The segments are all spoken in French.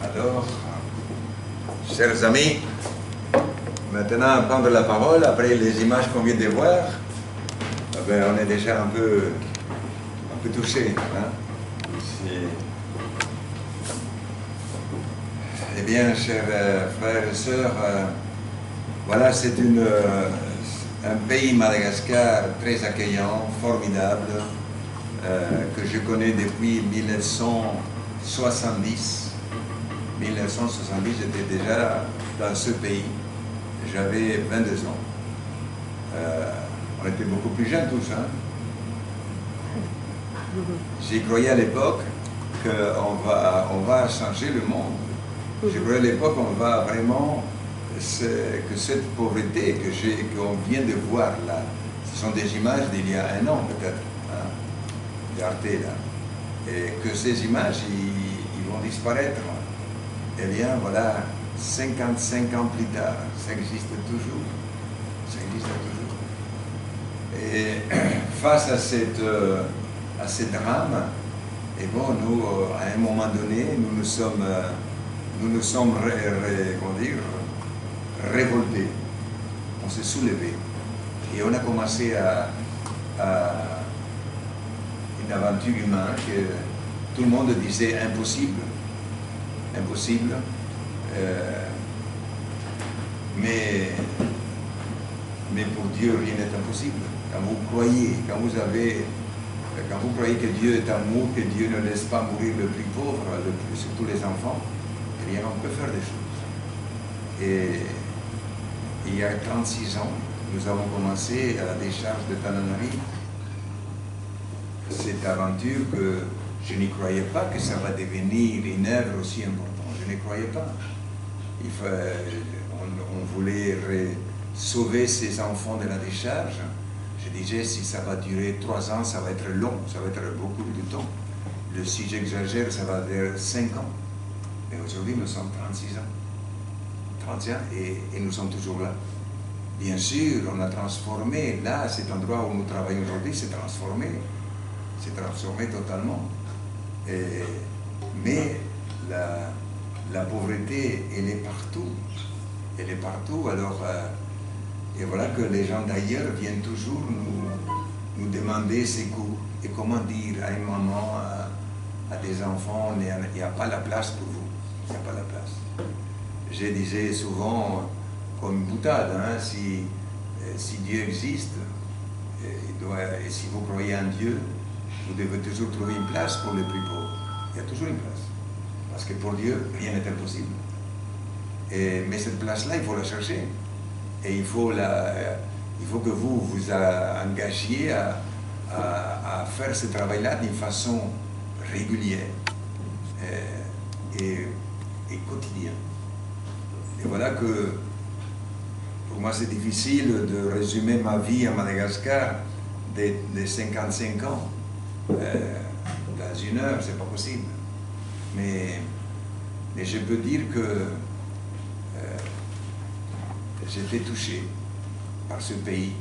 Alors, chers amis, maintenant prendre la parole après les images qu'on vient de voir, ben, on est déjà un peu touché. Hein? Eh bien, chers frères et sœurs, voilà, c'est un pays, Madagascar, très accueillant, formidable, que je connais depuis 1970. 1970, j'étais déjà dans ce pays. J'avais 22 ans. On était beaucoup plus jeunes tous. Hein? J'y croyais à l'époque qu'on va changer le monde. Je croyais à l'époque qu'on va vraiment... que cette pauvreté qu'on vient de voir là, ce sont des images d'il y a un an peut-être, hein, d'Arte là, et que ces images, ils vont disparaître. Eh bien, voilà, 55 ans plus tard, ça existe toujours. Ça existe toujours. Et face à ce drame, et bon, nous, à un moment donné, nous nous sommes révoltés. On s'est soulevé. Et on a commencé à une aventure humaine que tout le monde disait impossible. Impossible. Mais pour Dieu, rien n'est impossible. Quand vous croyez que Dieu est amour, que Dieu ne laisse pas mourir le plus pauvre, surtout les enfants, eh bien, on peut faire des choses. Et il y a 36 ans, nous avons commencé à la décharge de Tananarive cette aventure que je n'y croyais pas que ça va devenir une œuvre aussi importante. Je n'y croyais pas. On voulait sauver ces enfants de la décharge. Je disais, si ça va durer 3 ans, ça va être long, ça va être beaucoup de temps. Si j'exagère, ça va être 5 ans. Et aujourd'hui, nous sommes 36 ans. 30 ans et nous sommes toujours là. Bien sûr, on a transformé, là, cet endroit où nous travaillons aujourd'hui, c'est transformé totalement. Mais la pauvreté, elle est partout. Elle est partout, alors, et voilà que les gens d'ailleurs viennent toujours nous demander secours. Et comment dire à une maman, à des enfants, il n'y a pas la place pour vous, il n'y a pas la place. Je disais souvent, comme une boutade, hein, si Dieu existe, et si vous croyez en Dieu, vous devez toujours trouver une place pour les plus pauvres. Il y a toujours une place. Parce que pour Dieu, rien n'est impossible. Mais cette place-là, il faut la chercher. Et il faut que vous engagiez à faire ce travail-là d'une façon régulière et quotidienne. Et voilà que, pour moi, c'est difficile de résumer ma vie à Madagascar de 55 ans. Dans une heure, c'est pas possible. Mais je peux dire que j'étais touché par ce pays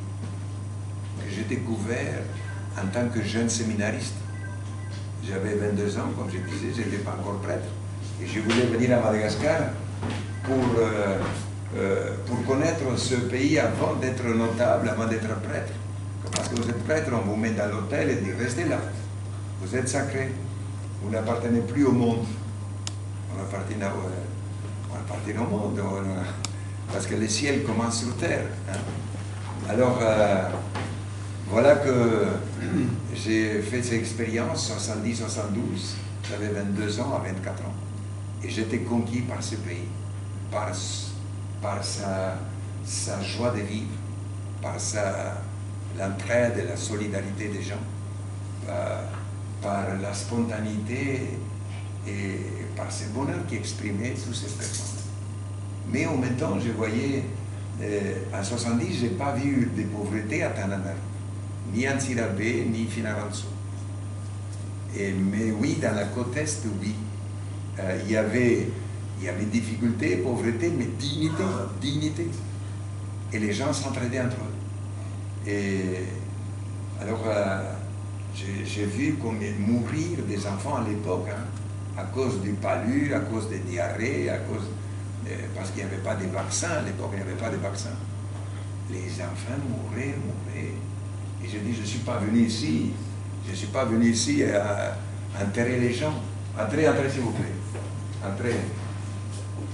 que j'ai découvert en tant que jeune séminariste. J'avais 22 ans, comme je disais, je n'étais pas encore prêtre. Et je voulais venir à Madagascar pour connaître ce pays avant d'être notable, avant d'être prêtre. Parce que vous êtes prêtre, on vous met dans l'hôtel et dit restez là. Vous êtes sacré. Vous n'appartenez plus au monde. On appartient au monde. Parce que le ciel commence sur terre. Hein. Alors, voilà que j'ai fait cette expérience 70-72. J'avais 22 ans à 24 ans. Et j'étais conquis par ce pays, par sa joie de vivre, par l'entraide et la solidarité des gens, par la spontanéité et par ce bonheur qui exprimait sous ces personnes. Mais en même temps, je voyais, en 70, je n'ai pas vu de pauvreté à Tananarive, ni en Sirabé, ni Finaranso. Mais oui, dans la côte Est, oui. Il y avait difficultés, pauvreté, mais dignité. Et les gens s'entraidaient entre eux. Et alors, j'ai vu mourir des enfants à l'époque. Hein. à cause du palu, à cause des diarrhées, parce qu'il n'y avait pas de vaccins, à l'époque il n'y avait pas de vaccins. Les enfants mouraient. Et je dis, je ne suis pas venu ici, à enterrer les gens. Entrez, s'il vous plaît. Entrez.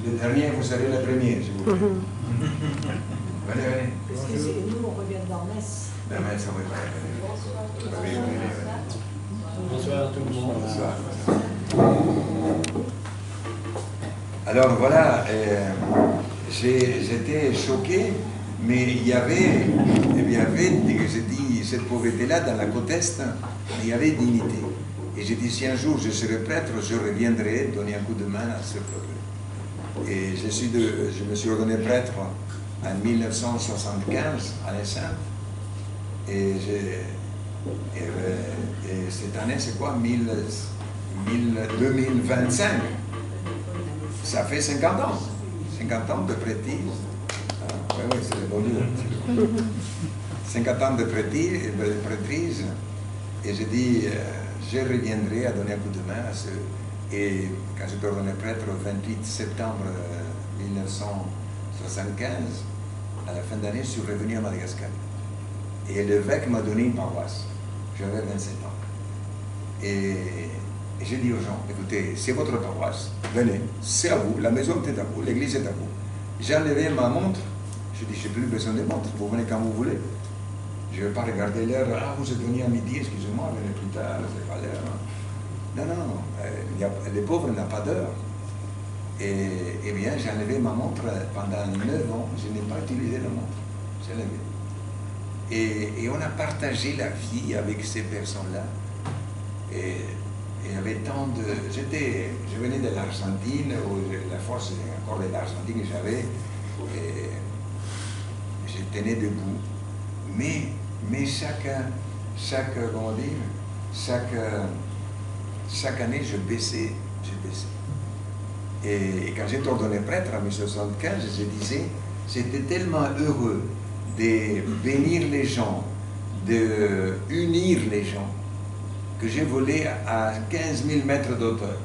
Le dernier, vous serez le premier, s'il vous plaît. Venez. Parce que nous, on revient de la messe. La messe, oui. Bonsoir tout le monde. Bonsoir. Alors voilà, j'étais choqué, mais il y avait, je dis, cette pauvreté-là dans la côte Est, il y avait dignité. Et j'ai dit, si un jour je serai prêtre, je reviendrai donner un coup de main à ce peuple. Et je me suis ordonné prêtre en 1975 à l'Essainte. Et cette année, c'est quoi 2025. Ça fait 50 ans. 50 ans de prêtrise. Oui, c'est le bon Dieu. 50 ans de prêtrise. Et j'ai dit, je reviendrai à donner un coup de main à ceux. Et quand je suis ordonné prêtre le 28 septembre 1975, à la fin d'année, je suis revenu à Madagascar. Et l'évêque m'a donné une paroisse. J'avais 27 ans. Et j'ai dit aux gens, écoutez, c'est votre paroisse, venez, c'est à vous, la maison est à vous, l'église est à vous. J'ai enlevé ma montre, je dis, j'ai plus besoin de montre, vous venez quand vous voulez. Je ne vais pas regarder l'heure, ah, vous êtes venu à midi, excusez-moi, venez plus tard, c'est pas l'heure. Non, les pauvres n'ont pas d'heure. Et bien, j'ai enlevé ma montre pendant 9 ans, je n'ai pas utilisé la montre, j'ai enlevé. Et on a partagé la vie avec ces personnes-là. Et il y avait tant de... Je venais de l'Argentine, la force encore de l'Argentine que j'avais, et je tenais debout. Mais chaque année, je baissais. Et quand j'étais ordonné prêtre en 1975, je disais, j'étais tellement heureux de bénir les gens, de unir les gens, que j'ai volé à 15 000 mètres d'auteur.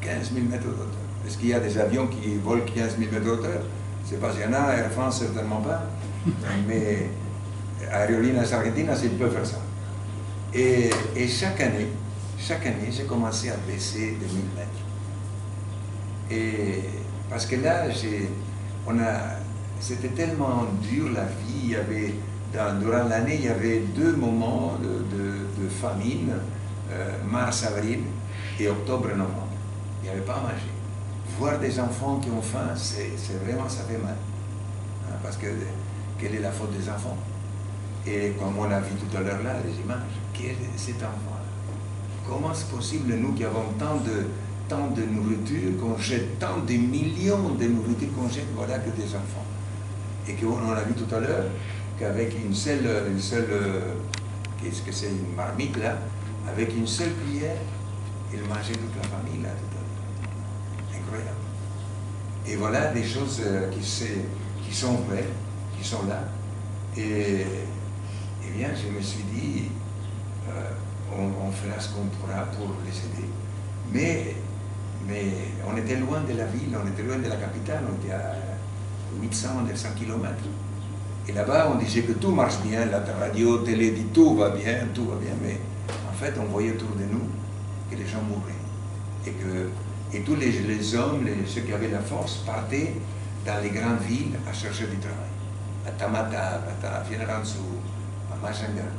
15 000 mètres d'auteur. Est-ce qu'il y a des avions qui volent 15 000 mètres d'auteur? Je ne sais pas s'il y en a, Air France certainement pas, mais Aerolíneas Argentinas, ils peuvent faire ça. Et chaque année, j'ai commencé à baisser de 1000 mètres. Et parce que là, c'était tellement dur la vie, il y avait... Durant l'année, il y avait 2 moments de famine, mars-avril et octobre-novembre. Il n'y avait pas à manger. Voir des enfants qui ont faim, c'est vraiment, ça fait mal. Hein, parce que quelle est la faute des enfants? Et comme on a vu tout à l'heure là, les images, quel est cet enfant-là? Comment c'est possible, nous qui avons tant de nourriture, qu'on jette tant de millions de nourriture qu'on jette, voilà que des enfants. Et qu'on a vu tout à l'heure, qu'avec une seule qu'est-ce que c'est, une marmite là, avec une seule cuillère, il mangeait toute la famille là, tout à l'heure. Incroyable. Et voilà des choses qui sont vraies, qui sont là. Et bien, je me suis dit, on fera ce qu'on pourra pour les aider. Mais on était loin de la ville, on était loin de la capitale, on était à 800-900 km. Et là-bas, on disait que tout marche bien, la radio, télé dit tout va bien, mais en fait, on voyait autour de nous que les gens mouraient. Et tous les hommes, ceux qui avaient la force, partaient dans les grandes villes à chercher du travail. À Tamatave, à Fianarantsoa, à Majanga.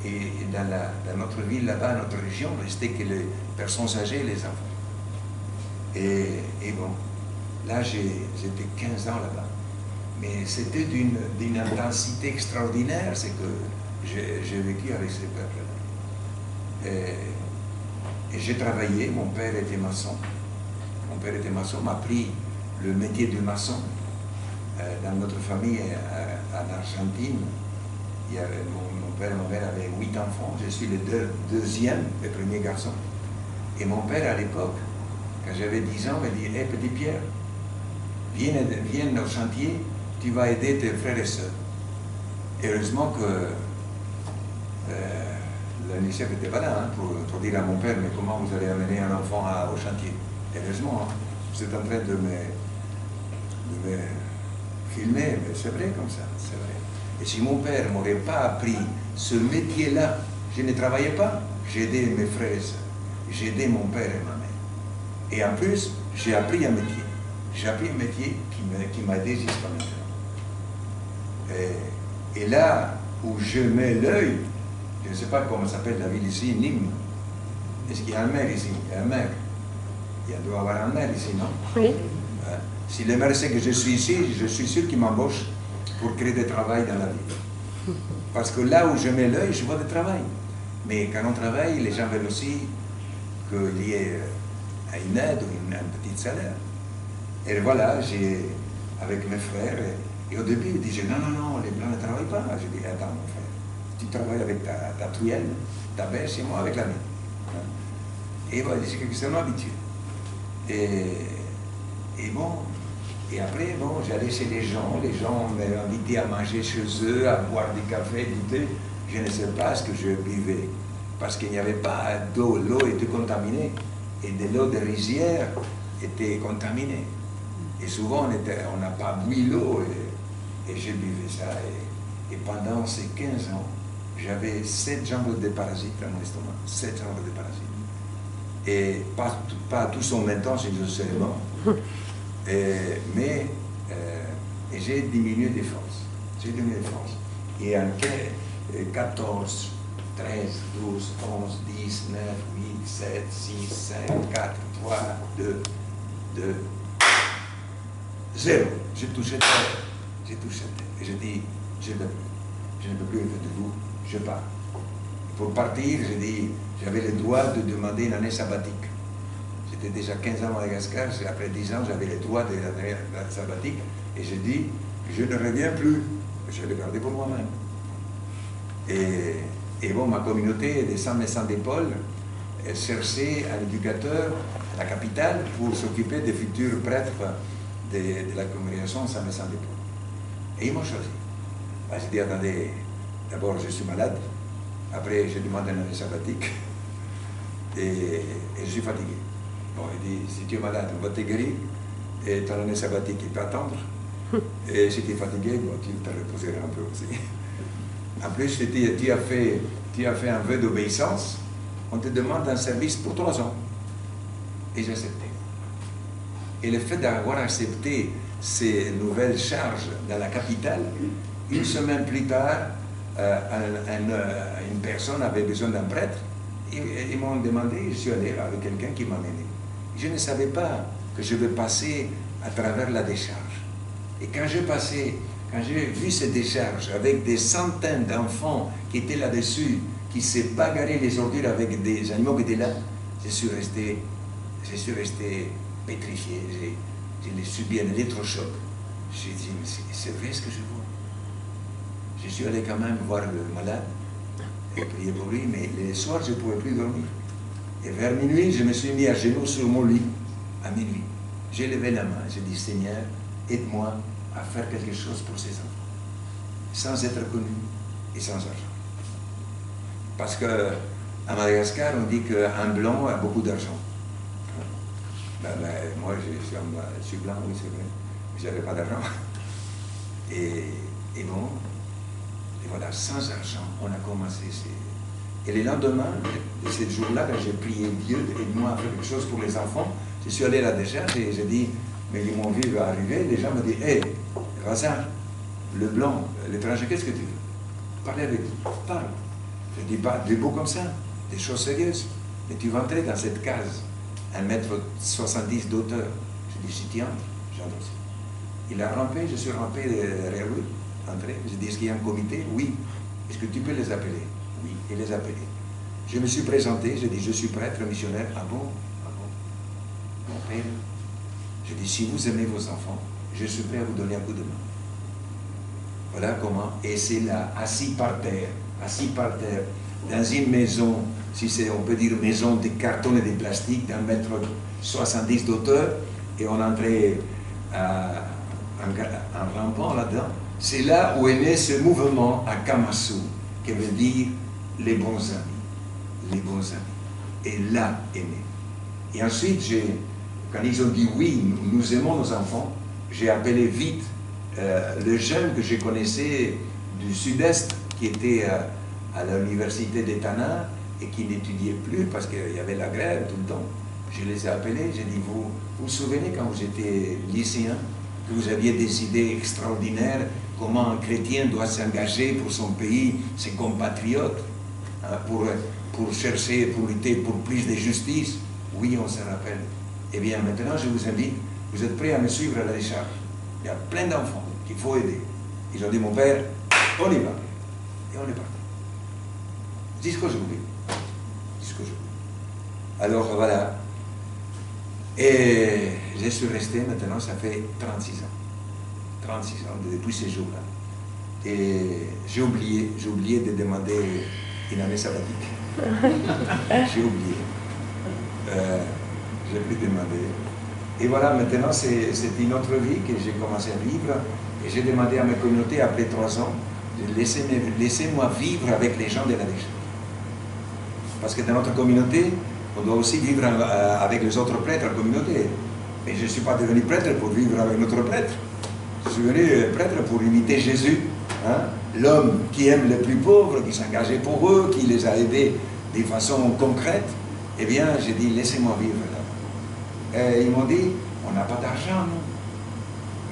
Et dans notre ville, là-bas, notre région, restait que les personnes âgées et les enfants. Et bon, là, j'étais 15 ans là-bas. Mais c'était d'une intensité extraordinaire, c'est que j'ai vécu avec ces peuples-là. Et j'ai travaillé, mon père était maçon. Mon père était maçon, m'a appris le métier de maçon. Dans notre famille, en Argentine, mon père et ma mère avaient 8 enfants, je suis le deuxième, le premier garçon. Et mon père, à l'époque, quand j'avais 10 ans, m'a dit, hé, petit Pierre, viens au chantier, tu vas aider tes frères et sœurs. Heureusement que l'UNICEF n'était pas là pour dire à mon père, mais comment vous allez amener un enfant au chantier? Heureusement, vous êtes en train de me filmer, mais c'est vrai comme ça, c'est vrai. Et si mon père ne m'aurait pas appris ce métier-là, je ne travaillais pas, j'aidais mes frères et sœurs, j'aidais mon père et ma mère. Et en plus, j'ai appris un métier. J'ai appris un métier qui m'a aidé jusqu'à maintenant. Et là où je mets l'œil, je ne sais pas comment s'appelle la ville ici, Nîmes. Est-ce qu'il y a un maire ici? Il y a un maire. Il doit y avoir un maire ici, non? Oui. Si le maire sait que je suis ici, je suis sûr qu'il m'embauche pour créer du travail dans la ville. Parce que là où je mets l'œil, je vois du travail. Mais quand on travaille, les gens veulent aussi qu'il y ait une aide ou un petit salaire. Et voilà, avec mes frères, et au début, ils disaient non, les blancs ne travaillent pas. Je dis, attends mon frère, tu travailles avec ta truelle, ta bêche et moi avec la mienne. Et voilà, c'est quelque chose habitué. Et bon, et après, bon, j'allais chez les gens m'invitaient à manger chez eux, à boire du café, du thé. Je ne sais pas ce que je buvais, parce qu'il n'y avait pas d'eau, l'eau était contaminée, et de l'eau de rizière était contaminée. Et souvent, on n'a pas bu l'eau, et je buvais ça. Et pendant ces 15 ans, j'avais 7 genres de parasites dans mon estomac, 7 genres de parasites. Et pas tous en même temps, c'est nécessairement. Mais j'ai diminué des forces. J'ai diminué des forces. Et en 14, 13, 12, 11, 10, 9, 8, 7, 6, 5, 4, 3, 2, 0. J'ai touché terre. J'ai touché terre. Et j'ai dit, je ne peux plus être debout, je pars. Pour partir, j'ai dit, j'avais le droit de demander une année sabbatique. J'étais déjà 15 ans à Madagascar, après 10 ans, j'avais le droit de l'année sabbatique. Et j'ai dit, je ne reviens plus. Je l'ai gardé pour moi-même. Et bon, ma communauté des 100 médecins d'épaule cherchait un éducateur à la capitale pour s'occuper des futurs prêtres de la congrégation 100 médecins d'épaule. Et ils m'ont choisi. J'ai dit, attendez, d'abord je suis malade, après je demande une année sabbatique, et je suis fatigué. Bon, il dit, si tu es malade, on va te guérir, et ton année sabbatique, il peut attendre, et si tu es fatigué, bon, tu te reposeras un peu aussi. En plus, tu as fait un vœu d'obéissance, on te demande un service pour 3 ans. Et j'ai accepté. Et le fait d'avoir accepté ces nouvelles charges dans la capitale, une semaine plus tard, une personne avait besoin d'un prêtre, et ils m'ont demandé, je suis allé avec quelqu'un qui m'a mené. Je ne savais pas que je vais passer à travers la décharge. Et quand j'ai vu cette décharge avec des centaines d'enfants qui étaient là-dessus, qui se bagarraient les ordures avec des animaux qui étaient là, je suis resté pétrifié. J'ai subi un électrochoc. J'ai dit, mais c'est vrai ce que je vois. Je suis allé quand même voir le malade et prier pour lui, mais les soirs, je ne pouvais plus dormir. Et vers minuit, je me suis mis à genoux sur mon lit, à minuit. J'ai levé la main, j'ai dit, Seigneur, aide-moi à faire quelque chose pour ces enfants, sans être connu et sans argent. Parce qu'à Madagascar, on dit qu'un blanc a beaucoup d'argent. Moi, je suis blanc, oui, c'est vrai, mais je n'avais pas d'argent. Et bon, et voilà, sans argent, on a commencé. Et le lendemain de ce jour-là, quand j'ai prié Dieu, aide-moi à faire quelque chose pour les enfants, je suis allé à la décharge et j'ai dit, mais mon vie va arriver. Les gens me disent, hé, Razar, le blanc, l'étranger, qu'est-ce que tu veux? Parlez avec lui, parle. Je dis pas des mots comme ça, des choses sérieuses. Mais tu vas entrer dans cette case, 1,70 m d'auteur. Je dis, si tu entres, j'entre aussi. Il a rampé, je suis rampé derrière lui, entré. Je dis, est-ce qu'il y a un comité? Oui. Est-ce que tu peux les appeler? Oui, et les appeler. Je me suis présenté, je dis, je suis prêtre, missionnaire. Ah bon? Ah bon? Mon père, je dis, si vous aimez vos enfants, je suis prêt à vous donner un coup de main. Voilà comment. Et c'est là, assis par terre, dans une maison, si c'est, on peut dire, maison de carton et de plastique, d'1,70 m d'auteur, et on entrait en rampant là-dedans. C'est là où est né ce mouvement à Kamasu, qui veut dire les bons amis. les bons amis. Et là est né. Et ensuite, quand ils ont dit oui, nous aimons nos enfants, j'ai appelé vite le jeune que je connaissais du sud-est, qui était à l'université d'Etana et qui n'étudiait plus parce qu'il y avait la grève tout le temps. Je les ai appelés, j'ai dit, vous vous souvenez quand vous étiez lycéen, que vous aviez des idées extraordinaires, comment un chrétien doit s'engager pour son pays, ses compatriotes, hein, pour chercher, pour lutter pour plus de justice. Oui, on se rappelle. Eh bien, maintenant, je vous invite, vous êtes prêts à me suivre à la décharge. Il y a plein d'enfants qu'il faut aider. Ils ont dit, mon père, on y va. Et on est parti. Jusqu'aujourd'hui. Jusqu'aujourd'hui. Alors, voilà. Et je suis resté maintenant, ça fait 36 ans. 36 ans depuis ces jours-là. Et j'ai oublié de demander une année sabbatique. J'ai oublié. J'ai plus demandé. Et voilà, maintenant, c'est une autre vie que j'ai commencé à vivre. Et j'ai demandé à ma communauté, après 3 ans, de laissez-moi vivre avec les gens de la décharge. Parce que dans notre communauté, on doit aussi vivre avec les autres prêtres en communauté. Mais je ne suis pas devenu prêtre pour vivre avec notre prêtre. Je suis devenu prêtre pour imiter Jésus. Hein? L'homme qui aime les plus pauvres, qui s'engageait pour eux, qui les a aidés de façon concrète. Eh bien, j'ai dit, laissez-moi vivre là. Et ils m'ont dit, on n'a pas d'argent, non.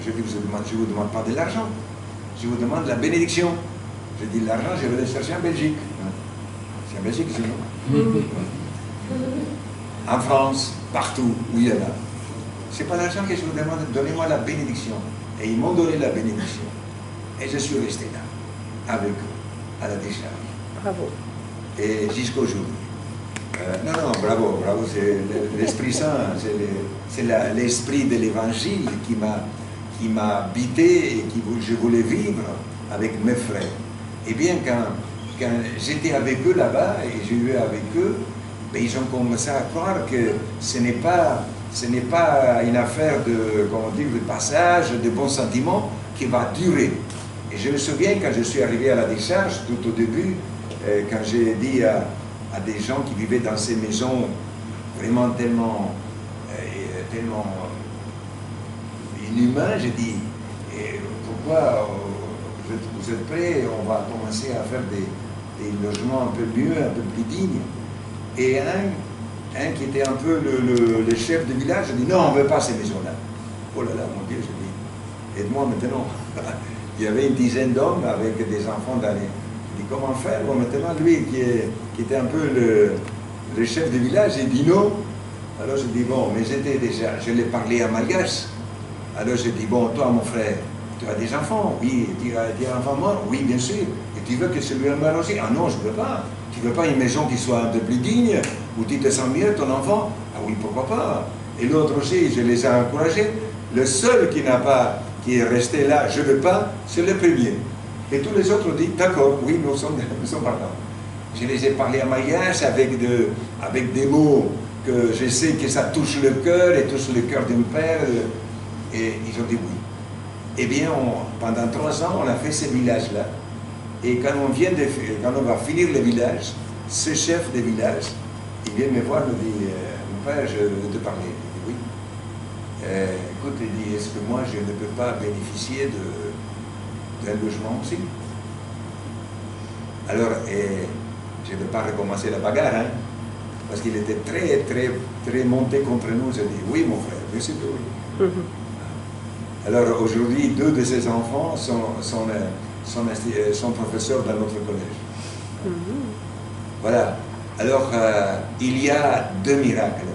Je dis, je ne vous demande pas de l'argent. Je vous demande la bénédiction. Je dis, l'argent, je vais le chercher en Belgique. C'est en Belgique, c'est non. En France, partout où il y en a. Ce n'est pas l'argent que je vous demande, donnez-moi la bénédiction. Et ils m'ont donné la bénédiction. Et je suis resté là, avec eux, à la décharge. Bravo. Et jusqu'aujourd'hui. Non, bravo, c'est l'Esprit Saint, c'est l'esprit de l'Évangile qui m'a habité et que je voulais vivre avec mes frères. Et bien, quand j'étais avec eux là-bas et j'ai eu avec eux, ben, ils ont commencé à croire que ce n'est pas une affaire de, comment dire, de passage, de bons sentiments qui va durer. Et je me souviens quand je suis arrivé à la décharge, tout au début, quand j'ai dit à des gens qui vivaient dans ces maisons vraiment tellement inhumains, j'ai dit, pourquoi vous êtes prêts, on va commencer à faire des logements un peu mieux, un peu plus dignes. Et un qui était un peu le chef de village, a dit, non, on ne veut pas ces maisons-là. Oh là là, mon Dieu, je dis, aide-moi maintenant. Il y avait une dizaine d'hommes avec des enfants d'année. Je dis, comment faire? Bon, maintenant, lui qui était un peu le chef de village, il dit non. Alors je dis, bon, mais je l'ai parlé à malgache. Alors je dis, bon, toi, mon frère, tu as des enfants? Oui. Tu as un enfant mort? Oui, bien sûr. Et tu veux que celui-là meure aussi? Ah non, je ne veux pas. Tu ne veux pas une maison qui soit un peu plus digne, où tu te sens mieux, ton enfant? Ah oui, pourquoi pas? Et l'autre aussi, je les ai encouragés. Le seul qui est resté là, je ne veux pas, c'est le premier. Et tous les autres ont dit, d'accord, oui, nous sommes partants. Je les ai parlé à malgache avec des mots que je sais que ça touche le cœur et touche le cœur d'un père. Et ils ont dit oui. Eh bien, pendant 3 ans, on a fait ce village-là. Et quand on va finir le village, ce chef de village, il vient me voir, me dit, mon père, je veux te parler. Je dis oui. Écoute, il dit, est-ce que moi, je ne peux pas bénéficier d'un logement aussi? Alors, je ne vais pas recommencer la bagarre, hein, parce qu'il était très, très, très monté contre nous. J'ai dit, oui, mon frère, bien sûr que oui. Alors, aujourd'hui, 2 de ses enfants sont professeurs dans notre collège. Voilà. Alors, il y a 2 miracles,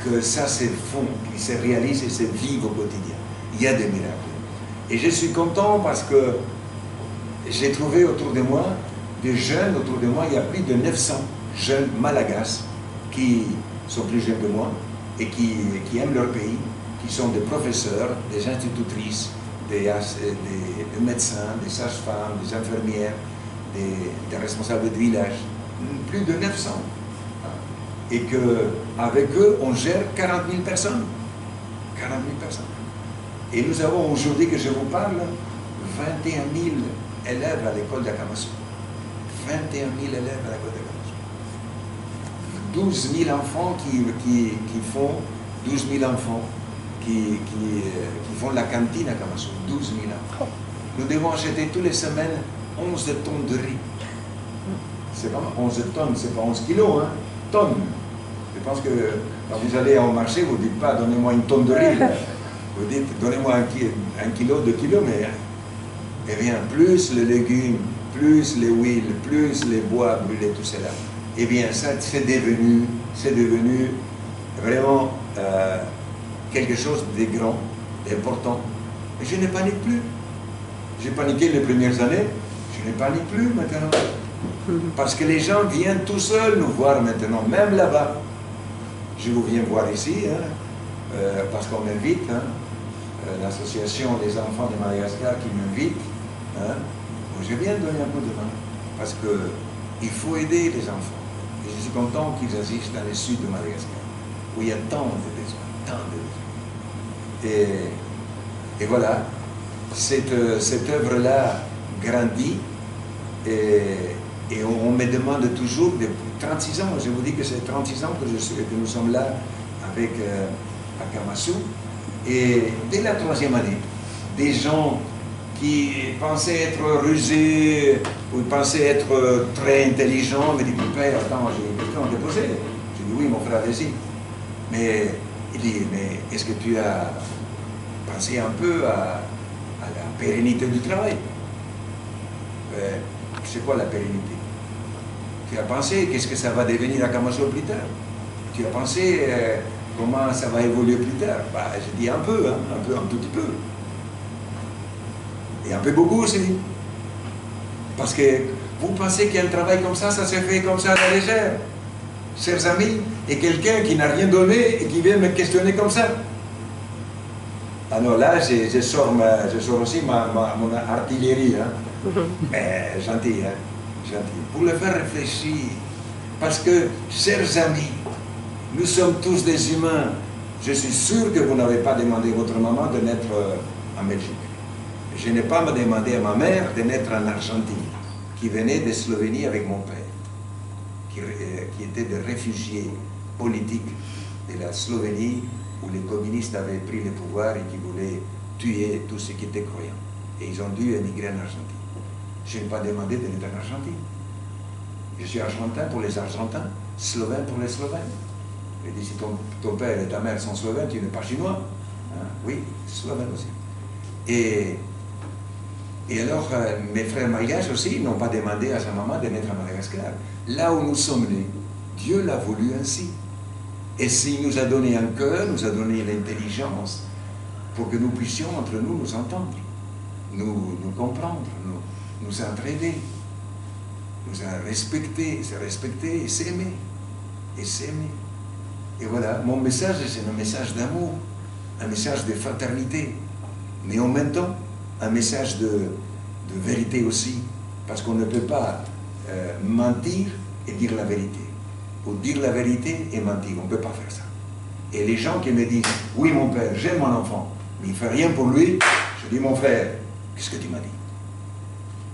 que ça se font, qui se réalisent et se vivent au quotidien. Il y a des miracles. Et je suis content parce que j'ai trouvé autour de moi des jeunes, autour de moi, il y a plus de 900 jeunes malagasy qui sont plus jeunes que moi et qui aiment leur pays, qui sont des professeurs, des institutrices, des médecins, des sages-femmes, des infirmières, des responsables de village. Plus de 900. Et qu'avec eux, on gère 40 000 personnes. 40 000 personnes. Et nous avons aujourd'hui, que je vous parle, 21 000 élèves à l'école d'Akamasou. 21 000 élèves à l'école d'Akamasou. 12 000 enfants qui font 12 000 enfants qui font la cantine à Kamasou. 12 000 enfants. Nous devons acheter toutes les semaines 11 tonnes de riz. C'est pas 11 tonnes, c'est pas 11 kilos, hein, tonnes. Je pense que quand vous allez au marché, vous ne dites pas donnez-moi une tonne de riz. Là. Vous dites donnez-moi un kilo, 2 kilos, mais eh bien, plus les légumes, plus les huiles, plus les bois brûlés, tout cela. Eh bien, ça, c'est devenu vraiment quelque chose de grand, d'important. Et je ne panique plus. J'ai paniqué les premières années, je ne panique plus maintenant. Parce que les gens viennent tout seuls nous voir maintenant, même là-bas. Je vous viens voir ici, hein, parce qu'on m'invite, hein, l'association des enfants de Madagascar qui m'invite. Hein, je viens donner un coup de main, parce qu'il faut aider les enfants. Et je suis content qu'ils agissent dans le sud de Madagascar, où il y a tant de besoins, tant de besoins. Et voilà, cette œuvre-là grandit, et on me demande toujours, de 36 ans, je vous dis que c'est 36 ans que nous sommes là avec à Kamasou, et dès la 3e année, des gens qui pensaient être rusés, ou pensaient être très intelligents, me disent, père, attends, j'ai une question à te poser. Je dis, oui, mon frère, vas-y. Mais il dit, mais est-ce que tu as pensé un peu à la pérennité du travail? C'est quoi la pérennité? Tu as pensé qu'est-ce que ça va devenir à Kamasou plus tard? Tu as pensé comment ça va évoluer plus tard? Bah, je dis un peu, hein, un tout petit peu. Et un peu beaucoup aussi. Parce que vous pensez qu'un travail comme ça se fait comme ça à la légère, chers amis, et quelqu'un qui n'a rien donné et qui vient me questionner comme ça. Alors là, je sors aussi mon artillerie, hein. Gentil, hein, gentil, pour le faire réfléchir. Parce que, chers amis, nous sommes tous des humains. Je suis sûr que vous n'avez pas demandé à votre maman de naître en Belgique. Je n'ai pas demandé à ma mère de naître en Argentine, qui venait de Slovénie avec mon père, qui était des réfugiés politiques de la Slovénie, où les communistes avaient pris le pouvoir et qui voulaient tuer tous ceux qui étaient croyants. Et ils ont dû émigrer en Argentine. Je n'ai pas demandé de naître en Argentine. Je suis argentin pour les Argentins, slovène pour les Slovènes. Je dis, si ton père et ta mère sont slovènes, tu n'es pas chinois. Hein? Oui, slovène aussi. Et alors, mes frères malgaches aussi n'ont pas demandé à sa maman de naître à Madagascar. Là où nous sommes nés, Dieu l'a voulu ainsi. Et s'il nous a donné un cœur, nous a donné l'intelligence pour que nous puissions entre nous entendre, nous comprendre, nous entraider, nous respecter, se respecter et s'aimer. Et s'aimer. Et voilà, mon message, c'est un message d'amour, un message de fraternité, mais en même temps, un message de vérité aussi, parce qu'on ne peut pas mentir et dire la vérité, ou dire la vérité et mentir, on ne peut pas faire ça. Et les gens qui me disent, oui mon père, j'aime mon enfant, mais il ne fait rien pour lui, je dis, mon frère, qu'est-ce que tu m'as dit?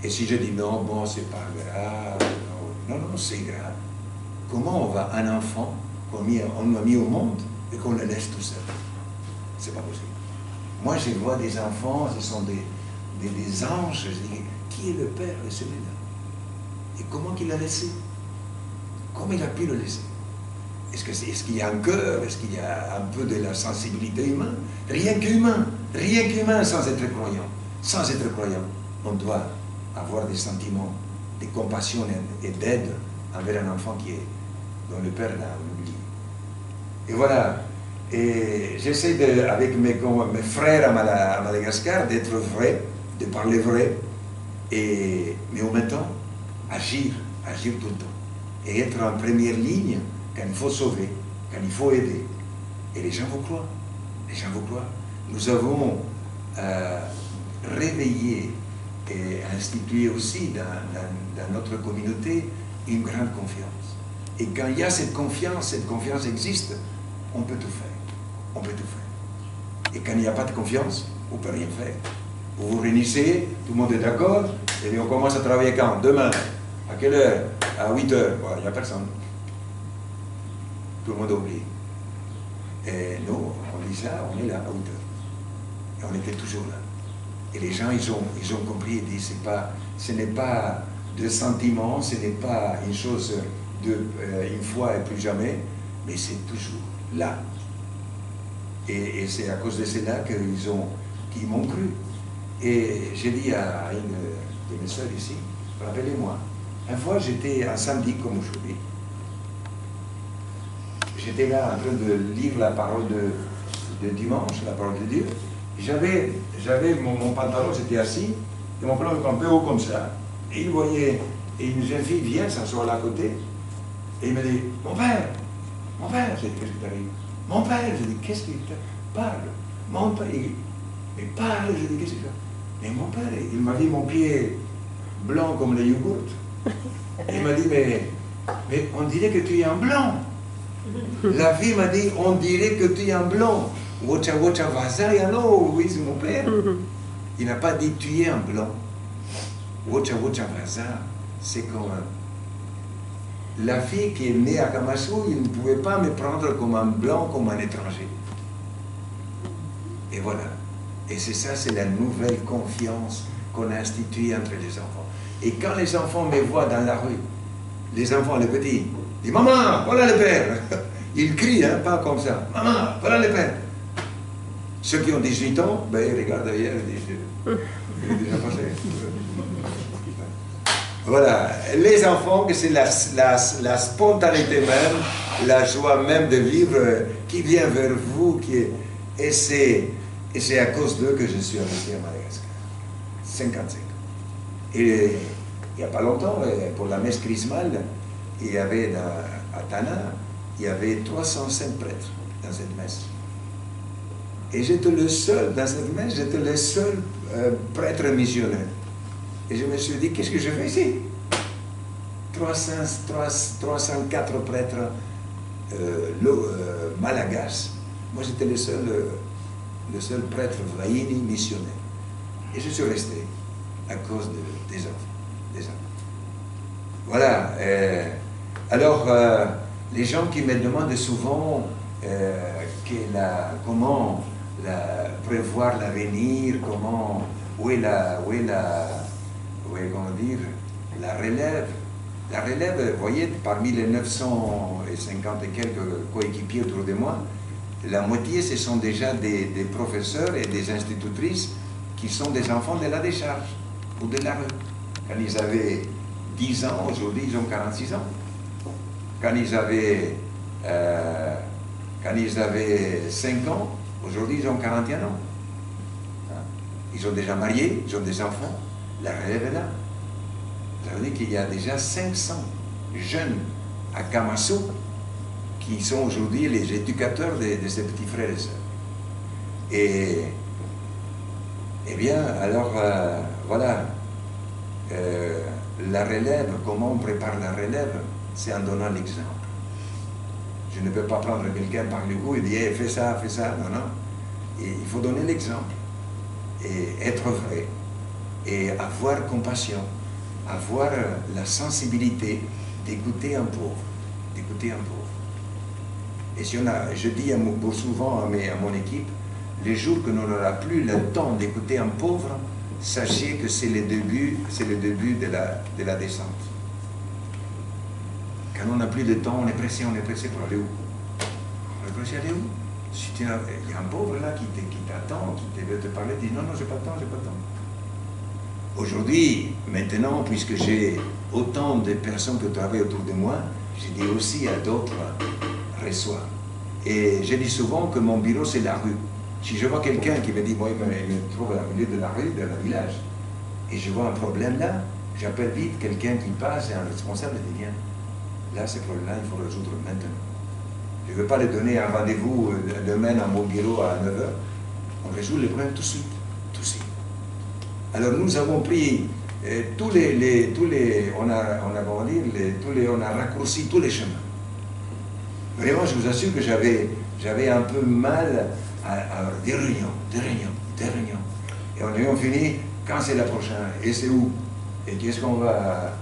Et si je dis, non, bon, c'est pas grave, non, c'est grave. Comment on va un enfant qu'on a mis au monde et qu'on le laisse tout seul? C'est pas possible. Moi, je vois des enfants, ce sont des anges, je dis, qui est le père de celui-là? Et comment il l'a laissé? Comment il a pu le laisser? Est-ce qu'il y a un cœur? Est-ce qu'il y a un peu de la sensibilité humaine? Rien qu'humain sans être croyant. Sans être croyant, on doit avoir des sentiments de compassion et d'aide envers un enfant dont le père l'a oublié. Et voilà. Et j'essaie avec mes frères à Madagascar d'être vrai, de parler vrai, mais en même temps, agir tout le temps. Et être en première ligne quand il faut sauver, quand il faut aider. Et les gens vous croient. Les gens vous croient. Nous avons réveillé et institué aussi dans notre communauté une grande confiance. Et quand il y a cette confiance existe, on peut tout faire. On peut tout faire. Et quand il n'y a pas de confiance, on ne peut rien faire. Vous vous réunissez, tout le monde est d'accord, et puis on commence à travailler quand? Demain. À quelle heure? À 8 heures. Il n'y a personne. Tout le monde a oublié. Et nous, on dit ça, on est là, à hauteur. Et on était toujours là. Et les gens, ils ont compris et dit, ce n'est pas de sentiment, ce n'est pas une chose de une fois et plus jamais, mais c'est toujours là. Et c'est à cause de cela qu'ils m'ont cru. Et j'ai dit à une de mes soeurs ici, rappelez-moi, une fois j'étais un samedi comme aujourd'hui, j'étais là en train de lire la parole de dimanche, la parole de Dieu. J'avais mon pantalon, j'étais assis, et mon pantalon était un peu haut comme ça. Et il voyait, et une jeune fille vient s'asseoir là à côté, et il me dit, mon père, j'ai dit, qu'est-ce qui t'arrive? Mon père, j'ai dit, qu'est-ce qui te parle? Mon père, mais parle, j'ai dit, qu'est-ce que c'est? Mais mon père, il m'a dit mon pied blanc comme le yogourt. Il m'a dit, mais on dirait que tu es un blanc. La fille m'a dit, on dirait que tu es un blanc. Wacha vaza, non, oui, c'est mon père. Il n'a pas dit, tu es un blanc. Wacha vaza, c'est comme la fille qui est née à Kamassou, il ne pouvait pas me prendre comme un blanc, comme un étranger. Et voilà. Et c'est ça, c'est la nouvelle confiance qu'on a instituée entre les enfants. Et quand les enfants me voient dans la rue, les enfants, les petits, ils disent, maman, voilà le père. Ils crient, hein, pas comme ça. Maman, voilà le père. Ceux qui ont 18 ans, ben, ils regardent derrière et disent, il est déjà passé. Voilà, les enfants, c'est la spontanéité même, la joie même de vivre qui vient vers vous, et c'est à cause d'eux que je suis resté à Madagascar. 55 ans. Et il n'y a pas longtemps, pour la messe chrismale, il y avait à Tana, il y avait 305 prêtres dans cette messe. Et j'étais le seul, dans cette messe, j'étais le seul prêtre missionnaire. Et je me suis dit, qu'est-ce que je fais ici? 304 prêtres malagasy. Moi, j'étais le seul prêtre vaïni missionnaire. Et je suis resté à cause des enfants. Voilà. Alors, les gens qui me demandent souvent comment prévoir l'avenir, où est la relève. La relève, vous voyez, parmi les 950 et quelques coéquipiers autour de moi, la moitié, ce sont déjà des professeurs et des institutrices qui sont des enfants de la décharge ou de la rue. Quand ils avaient 10 ans, aujourd'hui, ils ont 46 ans. Quand ils avaient 5 ans, aujourd'hui, ils ont 41 ans. Ils ont déjà marié, ils ont des enfants. La relève est là. Ça veut dire qu'il y a déjà 500 jeunes à Kamassou qui sont aujourd'hui les éducateurs de ces petits frères et sœurs. Et bien, alors, voilà, la relève, comment on prépare la relève, c'est en donnant l'exemple. Je ne peux pas prendre quelqu'un par le cou et dire hey, fais ça, non, non. Et il faut donner l'exemple, et être vrai, et avoir compassion, avoir la sensibilité d'écouter un pauvre, Et si je dis souvent à mon équipe, les jours que l'on n'aura plus le temps d'écouter un pauvre, sachez que c'est le début de la descente. Quand on n'a plus de temps, on est pressé pour aller où? On est pressé à aller où? Si il y a un pauvre là qui t'attend, qui veut te parler, dit non, j'ai pas de temps. Aujourd'hui, maintenant, puisque j'ai autant de personnes qui travaillent autour de moi, je dis aussi à d'autres, reçois. Et je dis souvent que mon bureau, c'est la rue. Si je vois quelqu'un qui me dit, moi, il me trouve au milieu de la rue, de la village, et je vois un problème là, j'appelle vite quelqu'un qui passe, et un responsable dit, viens, là, ce problème-là, il faut le résoudre maintenant. Je ne veux pas lui donner un rendez-vous demain à mon bureau à 9h. On résout le problème tout de suite. Alors nous avons pris on a raccourci tous les chemins. Vraiment, je vous assure que j'avais un peu mal à des réunions. Et on a fini, quand c'est la prochaine, et c'est où, et qu'est-ce qu'on va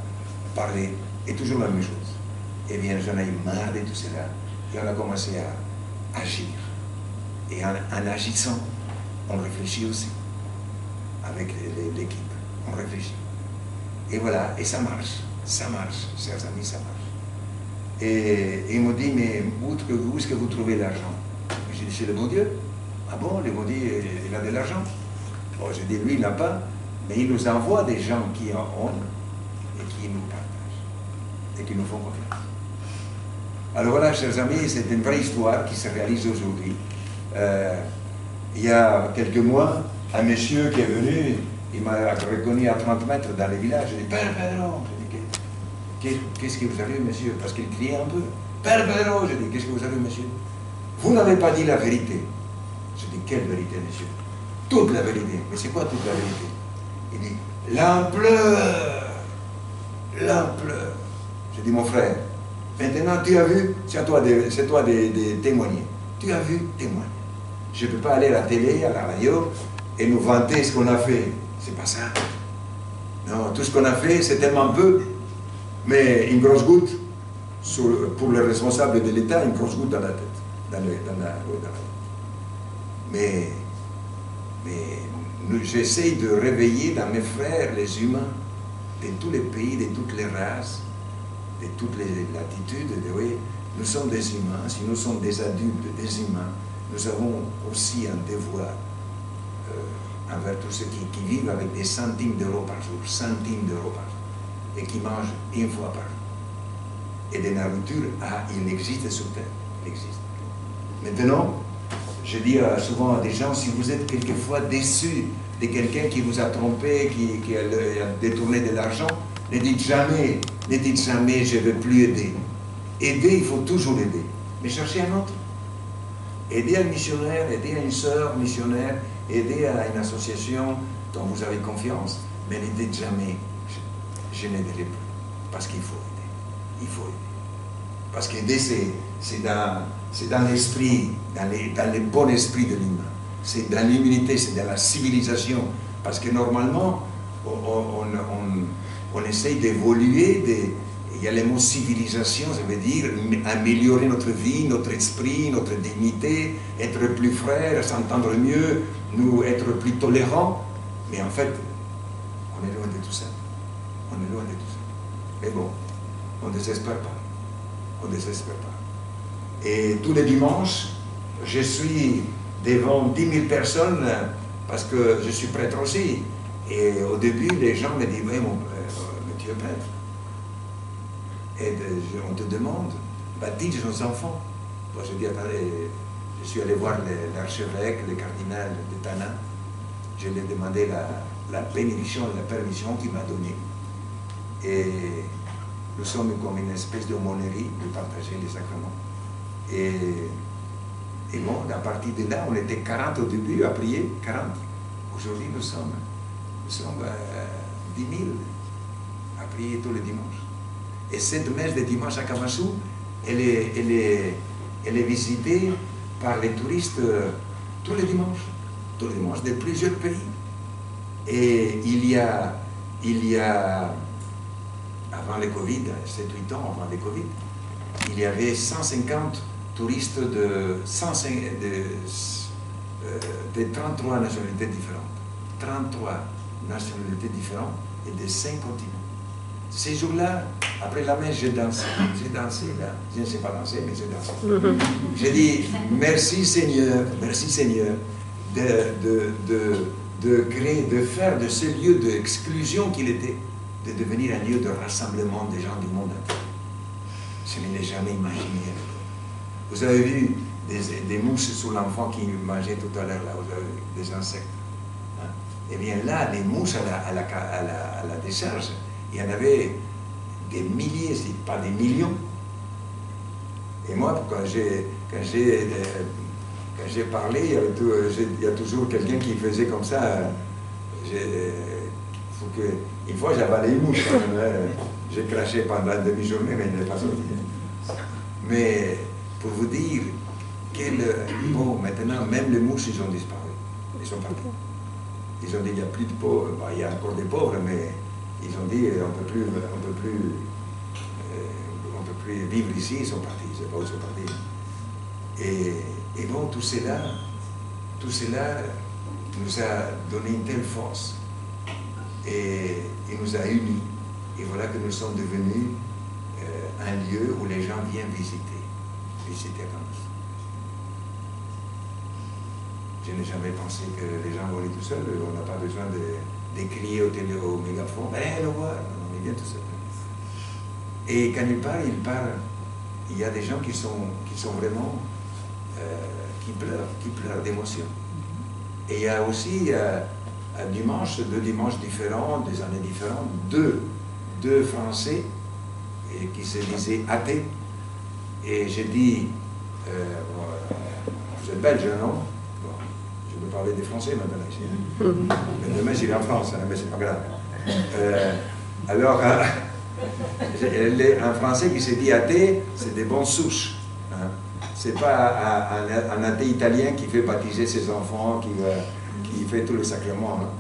parler, et toujours la même chose. Eh bien, j'en ai marre de tout cela. Et on a commencé à agir. Et en agissant, on réfléchit aussi avec l'équipe. On réfléchit. Et voilà, et ça marche, chers amis, ça marche. Et ils m'ont dit, mais où est-ce que vous trouvez l'argent? J'ai dit, c'est le bon Dieu. Ah bon, le bon Dieu, il a de l'argent. Bon, j'ai dit, lui, il n'a pas, mais il nous envoie des gens qui en ont et qui nous partagent et qui nous font confiance. Alors voilà, chers amis, c'est une vraie histoire qui se réalise aujourd'hui. Il y a quelques mois, un monsieur qui est venu, il m'a reconnu à 30 mètres dans le village. Je dis, Père Pedro, je dis, qu'est-ce que vous avez, monsieur? Parce qu'il criait un peu. Père Pedro, je dis, qu'est-ce que vous avez, monsieur? Vous n'avez pas dit la vérité. Je dis, quelle vérité, monsieur? Toute la vérité. Mais c'est quoi toute la vérité? Il dit, l'ampleur. L'ampleur. Je dis, mon frère, maintenant tu as vu, c'est toi de témoigner. Tu as vu, témoigne. Je ne peux pas aller à la télé, à la radio, et nous vanter ce qu'on a fait. C'est pas ça. Non, tout ce qu'on a fait, c'est tellement peu. Mais une grosse goutte, pour les responsables de l'État, une grosse goutte dans la tête. Dans la tête. Mais j'essaie de réveiller dans mes frères, les humains, de tous les pays, de toutes les races, de toutes les latitudes. Oui, nous sommes des humains. Si nous sommes des adultes, des humains, nous avons aussi un devoir envers tous ceux qui vivent avec des centimes d'euros par jour, et qui mangent une fois par jour. Et de la nourriture, il existe sur Terre, il existe. Maintenant, je dis souvent à des gens, si vous êtes quelquefois déçus de quelqu'un qui vous a trompé, qui a détourné de l'argent, ne dites jamais, je ne veux plus aider. Aider, il faut toujours aider, mais cherchez un autre. Aider un missionnaire, aider à une sœur missionnaire, aider à une association dont vous avez confiance, mais ne dites jamais, je n'aiderai plus, parce qu'il faut aider. Il faut aider. Parce qu'aider, c'est dans l'esprit, dans le bon esprit de l'humain. C'est dans l'humanité, c'est dans la civilisation. Parce que normalement, on essaye d'évoluer. Il y a le mot civilisation, ça veut dire améliorer notre vie, notre esprit, notre dignité, être plus frères, s'entendre mieux, être plus tolérants. Mais en fait, on est loin de tout ça. On est loin de tout ça. Mais bon, on ne désespère pas. On ne désespère pas. Et tous les dimanches, je suis devant 10 000 personnes parce que je suis prêtre aussi. Et au début, les gens me disent, oui, mais tu es prêtre. Et on te demande, baptise nos enfants. Moi, je dis, attendez, je suis allé voir l'archevêque, le cardinal de Tana. Je lui ai demandé la bénédiction et la permission qu'il m'a donnée. Et nous sommes comme une espèce d'aumônerie de partager les sacrements. Et bon, à partir de là, on était 40 au début à prier, 40. Aujourd'hui, nous sommes 10 000 à prier tous les dimanches. Et cette messe de dimanche à Kamassou, elle est visitée par les touristes tous les dimanches de plusieurs pays. Et il y a avant le Covid, 7-8 ans avant le Covid, il y avait 150 touristes de 33 nationalités différentes. 33 nationalités différentes et de 5 continents. Ces jours-là, après la messe, j'ai dansé là. Je ne sais pas danser, mais j'ai dansé. J'ai dit, merci Seigneur, de créer, de faire de ce lieu d'exclusion qu'il était, de devenir un lieu de rassemblement des gens du monde entier. Je ne l'ai jamais imaginé. Vous avez vu des mouches sur l'enfant qui mangeait tout à l'heure, là, vous avez vu, des insectes. Hein? Eh bien là, les mouches à la décharge, il y en avait des milliers, si pas des millions. Et moi, quand j'ai parlé, il y a toujours quelqu'un qui faisait comme ça. Une fois, j'avalais une mouche. J'ai craché pendant une demi-journée, mais il n'est pas sorti. Mais pour vous dire, bon, maintenant, même les mouches, ils ont disparu. Ils sont partis. Ils ont dit, il n'y a plus de pauvres. Bon, il y a encore des pauvres, mais ils ont dit, on ne peut plus vivre ici. Ils sont partis. Je ne sais pas où ils sont partis. Et bon, tout cela nous a donné une telle force et nous a unis. Et voilà que nous sommes devenus un lieu où les gens viennent visiter Camas. Je n'ai jamais pensé que les gens vont aller tout seuls. On n'a pas besoin de crier au mégaphone. Eh, le voir, on vient tout seul. Et quand il parle, il y a des gens qui sont vraiment, qui pleurent d'émotion. Et il y a aussi, un dimanche, 2 dimanches différents, des années différentes, deux Français qui se disaient athées. Et j'ai dit, vous êtes belge, non? Bon, je peux parler des Français maintenant ici. Hein? Mais demain, j'irai en France, hein, mais c'est pas grave. Alors, un Français qui s'est dit athée, c'est des bonnes souches. Hein. C'est pas un athée italien qui fait baptiser ses enfants, qui fait tous les sacrements. Hein.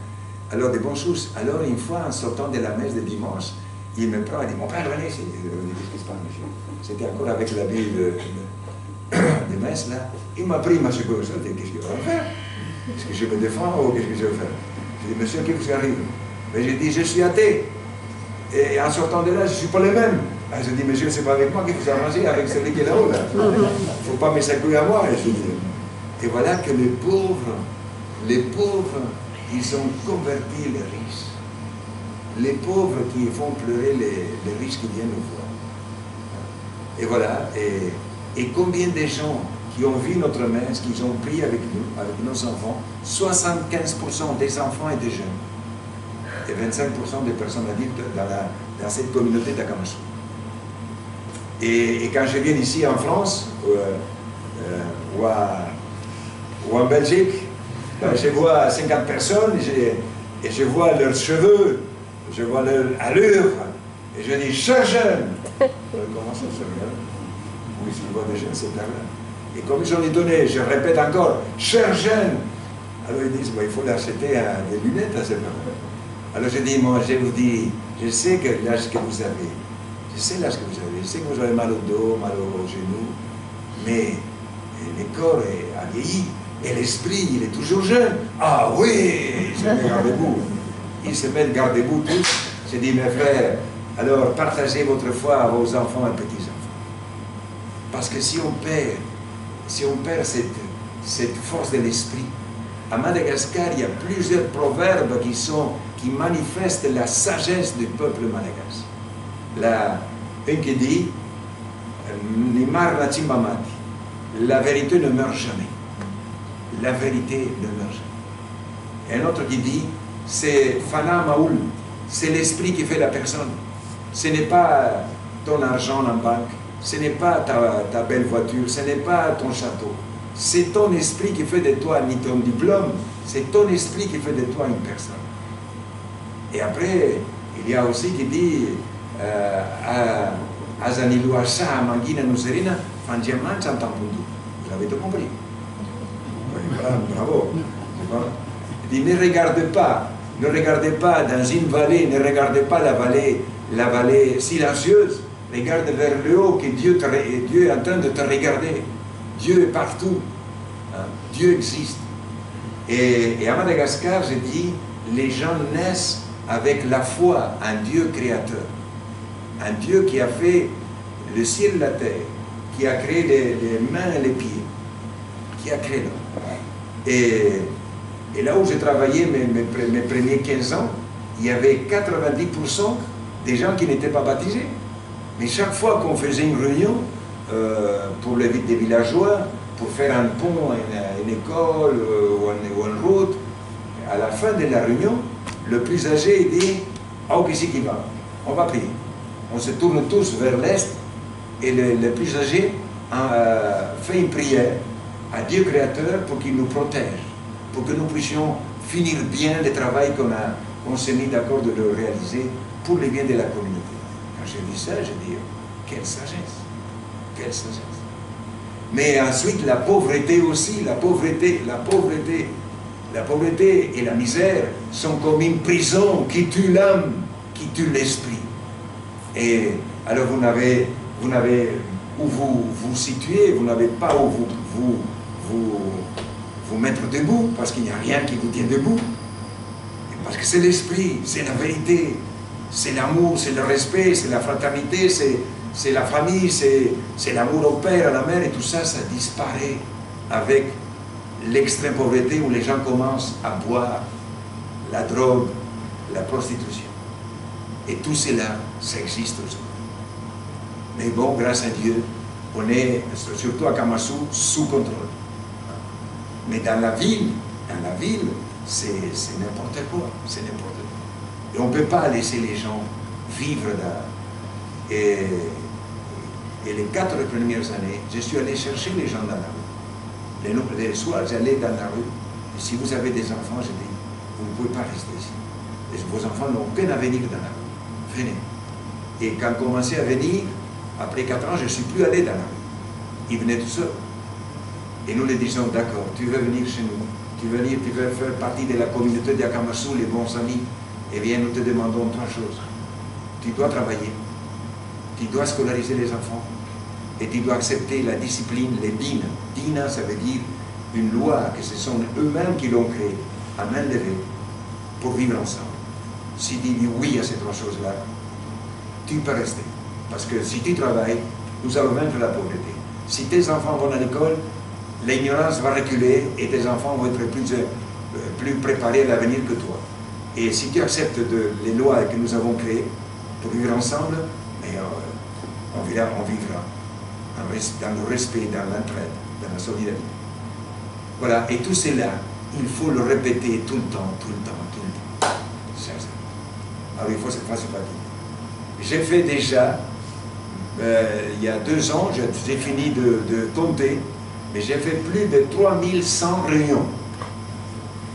Alors, des bonnes souches. Alors, une fois, en sortant de la messe de dimanche, il me prend et dit, mon père, venez ici. Qu'est-ce qui se passe, monsieur? C'était encore avec l'habit de messe, là. Il m'a pris ma secours. Qu'est-ce que je vais faire? Est-ce que je me défends ou qu'est-ce que je vais faire? J'ai dit, monsieur, qu'est-ce qui arrive? Mais j'ai dit, je suis athée. Et en sortant de là, je ne suis pas le même. Je dis, monsieur, c'est pas avec moi qu'il faut s'arranger, avec celui qui est là-haut. Là. Il ne faut pas me secouer à moi. Et voilà que les pauvres, ils ont converti les riches. Les pauvres qui font pleurer les riches qui viennent nous voir. Et voilà. Et combien de gens qui ont vu notre messe, qui ont pris avec nous, avec nos enfants, 75% des enfants et des jeunes. Et 25% des personnes adultes dans cette communauté d'Akamasou. Et quand je viens ici en France, ou en Belgique, je vois 50 personnes et je vois leurs cheveux, je vois leur allure, et je dis, chers jeunes, comment ça se fait? Oui, je vois des jeunes, c'est là. Et comme j'en ai donné, je répète encore, chers jeunes, alors ils disent, bon, il faut leur acheter des lunettes à ces personnes. Alors je dis, moi, je vous dis, je sais que l'âge que vous avez, je sais l'âge que vous avez mal au dos, mal aux genoux, mais le corps a vieilli, et l'esprit, il est toujours jeune. Ah oui, il se met garde-boue. Ils se mettent garde-boue tous. Je dis, mes frères, alors partagez votre foi à vos enfants et petits-enfants. Parce que si on perd cette force de l'esprit, à Madagascar, il y a plusieurs proverbes qui manifestent la sagesse du peuple malagasy. Un qui dit, la vérité ne meurt jamais. La vérité ne meurt jamais. Et un autre qui dit, c'est Fana Maoul, c'est l'esprit qui fait la personne. Ce n'est pas ton argent en banque, ce n'est pas ta belle voiture, ce n'est pas ton château. C'est ton esprit qui fait de toi, ni ton diplôme, c'est ton esprit qui fait de toi une personne. Et après, il y a aussi qui dit Azaniluasha Mangina Nuserina, Fandiaman Santampundu. Vous avez tout compris. Bravo. Il dit, ne regardez pas dans une vallée, ne regardez pas la vallée silencieuse. Regarde vers le haut que Dieu est en train de te regarder. Dieu est partout. Hein? Dieu existe. Et à Madagascar, je dis, les gens naissent avec la foi en Dieu créateur. Un Dieu qui a fait le ciel et la terre, qui a créé les mains et les pieds, qui a créé l'homme. Et là où j'ai travaillé mes premiers 15 ans, il y avait 90% des gens qui n'étaient pas baptisés. Mais chaque fois qu'on faisait une réunion pour les des villageois, pour faire un pont, une école ou une route, à la fin de la réunion, le plus âgé dit « Ah, qui c'est qui va? On va prier. » On se tourne tous vers l'est et le plus âgé fait une prière à Dieu créateur pour qu'il nous protège, pour que nous puissions finir bien le travail qu'on s'est mis d'accord de le réaliser pour le bien de la communauté. Quand j'ai vu ça, j'ai dit, quelle sagesse, quelle sagesse. Mais ensuite, la pauvreté aussi, la pauvreté et la misère sont comme une prison qui tue l'âme, qui tue l'esprit. Et alors vous n'avez où vous vous situez, vous n'avez pas où vous mettre debout, parce qu'il n'y a rien qui vous tient debout. Parce que c'est l'esprit, c'est la vérité, c'est l'amour, c'est le respect, c'est la fraternité, c'est la famille, c'est l'amour au père, à la mère, et tout ça, ça disparaît avec l'extrême pauvreté où les gens commencent à boire la drogue, la prostitution. Et tout cela, ça existe aujourd'hui. Mais bon, grâce à Dieu, on est, surtout à Kamasu, sous contrôle. Mais dans la ville, c'est n'importe quoi, c'est n'importe quoi. Et on ne peut pas laisser les gens vivre là. Et les 4 premières années, je suis allé chercher les gens dans la rue. Les soirs, j'allais dans la rue. Et si vous avez des enfants, je dis, vous ne pouvez pas rester ici. Et vos enfants n'ont aucun avenir dans la rue. Venez. Et quand on commençait à venir, après 4 ans, je ne suis plus allé dans la rue. Ils venaient tout seuls. Et nous les disons, d'accord, tu veux venir chez nous, tu veux faire partie de la communauté d'Akamasu, les bons amis. Eh bien, nous te demandons 3 choses. Tu dois travailler, tu dois scolariser les enfants, et tu dois accepter la discipline, les dînes. Dînes, ça veut dire une loi, que ce sont eux-mêmes qui l'ont créée, à main levée, pour vivre ensemble. Si tu dis oui à ces 3 choses-là, tu peux rester. Parce que si tu travailles, nous allons vaincre la pauvreté. Si tes enfants vont à l'école, l'ignorance va reculer et tes enfants vont être plus préparés à l'avenir que toi. Et si tu acceptes les lois que nous avons créées pour vivre ensemble, on vivra dans le respect, dans l'entraide, dans la solidarité. Voilà, et tout cela, il faut le répéter tout le temps, tout le temps, tout le temps. Alors il faut se faire pratique. J'ai fait déjà, il y a 2 ans, j'ai fini de compter, mais j'ai fait plus de 3100 réunions.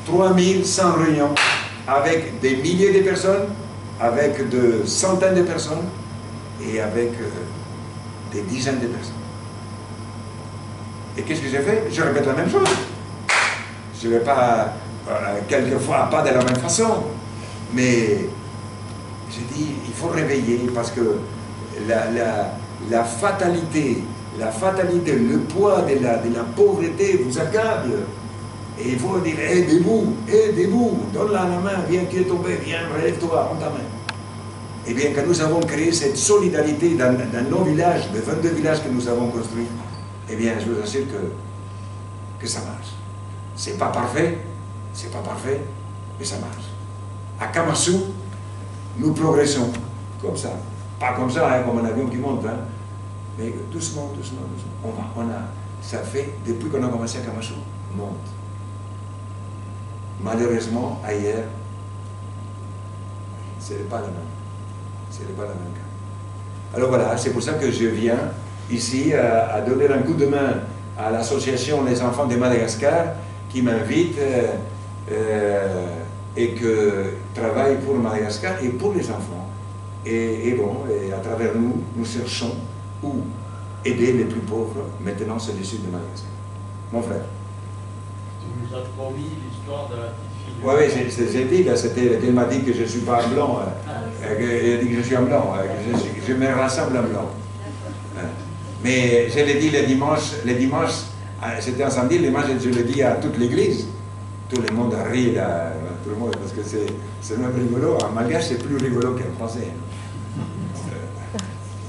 3100 réunions avec des milliers de personnes, avec de centaines de personnes et avec des dizaines de personnes. Et qu'est-ce que j'ai fait? Je répète la même chose. Je ne vais pas, quelquefois pas de la même façon, mais je dis, il faut réveiller parce que la fatalité, le poids de la pauvreté vous accable. Et il faut dire, aidez-vous, donne-la la main, viens qui est tombé, viens, relève-toi, prends ta main. Et bien, quand nous avons créé cette solidarité dans nos villages, les 22 villages que nous avons construits, eh bien, je vous assure que ça marche. C'est pas parfait, mais ça marche. À Kamasu, nous progressons comme ça. Pas comme ça, hein, comme un avion qui monte, hein, mais doucement. Ça fait, depuis qu'on a commencé à Kamasu, on monte. Malheureusement, ailleurs, ce n'est pas la même. Alors voilà, c'est pour ça que je viens ici à donner un coup de main à l'association Les Enfants de Madagascar qui m'invite et que travaille pour Madagascar et pour les enfants. Et à travers nous, nous cherchons où aider les plus pauvres. Maintenant, c'est le sud de Madagascar. Mon frère. Tu nous as promis l'histoire de la petite fille. Oui, j'ai dit, elle m'a dit que je ne suis pas un blanc. Elle dit que je suis un blanc, je me rassemble un blanc. Mais je l'ai dit le dimanche, c'était un samedi, le dimanche je l'ai dit à toute l'église. Tout le monde a ri, là, tout le monde, parce que c'est même rigolo. En malgache, c'est plus rigolo qu'en français.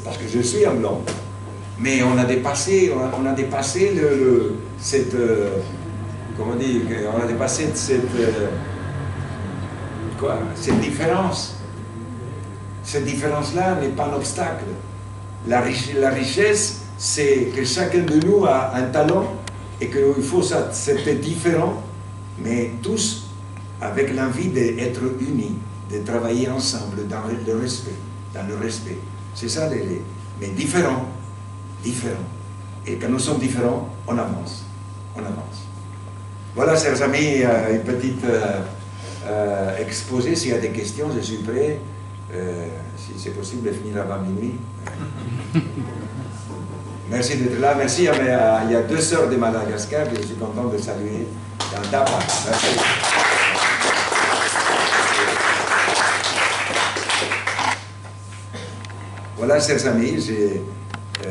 Parce que je suis un blanc. Mais on a dépassé cette différence. Cette différence-là n'est pas un obstacle. La richesse, c'est que chacun de nous a un talent et qu'il faut être différent, mais tous avec l'envie d'être unis, de travailler ensemble dans le respect. C'est ça, mais différents. Et quand nous sommes différents, on avance. Voilà, chers amis, une petite exposé. S'il y a des questions, je suis prêt. Si c'est possible de finir avant minuit. Merci d'être là. Merci. Il y a 2 sœurs de Madagascar que je suis content de saluer dans Dapa. Merci. Voilà, chers amis,